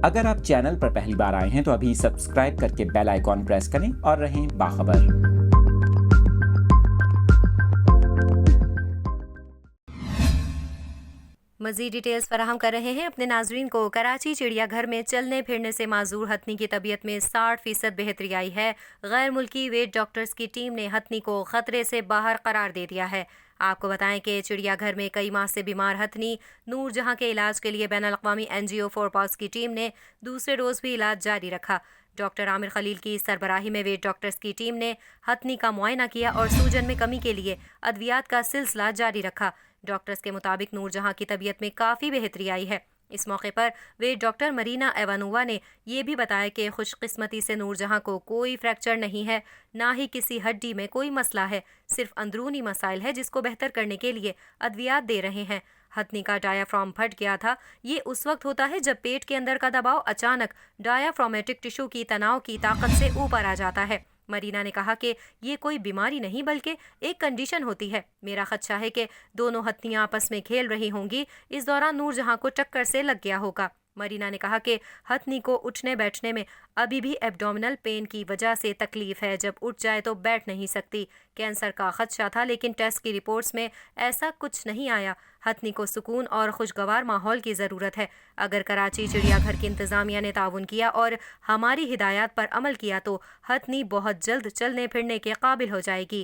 اگر آپ چینل پر پہلی بار آئے ہیں تو ابھی سبسکرائب کر کے بیل آئیکن پریس کریں اور رہیں باخبر۔ مزید ڈیٹیلز فراہم کر رہے ہیں اپنے ناظرین کو۔ کراچی چڑیا گھر میں چلنے پھرنے سے معذور ہتھنی کی طبیعت میں 60% بہتری آئی ہے۔ غیر ملکی ویٹ ڈاکٹرز کی ٹیم نے ہتھنی کو خطرے سے باہر قرار دے دیا ہے۔ آپ کو بتائیں کہ چڑیا گھر میں کئی ماہ سے بیمار ہتھنی نور جہاں کے علاج کے لیے بین الاقوامی NGO فور پاس کی ٹیم نے دوسرے روز بھی علاج جاری رکھا۔ ڈاکٹر عامر خلیل کی سربراہی میں ویٹ ڈاکٹرز کی ٹیم نے ہتھنی کا معائنہ کیا اور سوجن میں کمی کے لیے ادویات کا سلسلہ جاری رکھا۔ ڈاکٹرز کے مطابق نور جہاں کی طبیعت میں کافی بہتری آئی ہے۔ اس موقع پر ویٹ ڈاکٹر مرینا ایوانووا نے یہ بھی بتایا کہ خوش قسمتی سے نور جہاں کو کوئی فریکچر نہیں ہے، نہ ہی کسی ہڈی میں کوئی مسئلہ ہے، صرف اندرونی مسائل ہے جس کو بہتر کرنے کے لیے ادویات دے رہے ہیں۔ ہتھنی کا ڈایافرام پھٹ گیا تھا۔ یہ اس وقت ہوتا ہے جب پیٹ کے اندر کا دباؤ اچانک ڈایافرامیٹک ٹشو کی تناؤ کی طاقت سے اوپر آ جاتا ہے۔ مرینا نے کہا کہ یہ کوئی بیماری نہیں بلکہ ایک کنڈیشن ہوتی ہے۔ میرا خدشہ ہے کہ دونوں ہتھیاں آپس میں کھیل رہی ہوں گی، اس دوران نور جہاں کو ٹکر سے لگ گیا ہوگا۔ مرینا نے کہا کہ ہتھنی کو اٹھنے بیٹھنے میں ابھی بھی ایبڈومینل پین کی وجہ سے تکلیف ہے، جب اٹھ جائے تو بیٹھ نہیں سکتی۔ کینسر کا خدشہ تھا لیکن ٹیسٹ کی رپورٹس میں ایسا کچھ نہیں آیا۔ ہتھنی کو سکون اور خوشگوار ماحول کی ضرورت ہے۔ اگر کراچی چڑیا گھر کی انتظامیہ نے تعاون کیا اور ہماری ہدایات پر عمل کیا تو ہتھنی بہت جلد چلنے پھرنے کے قابل ہو جائے گی۔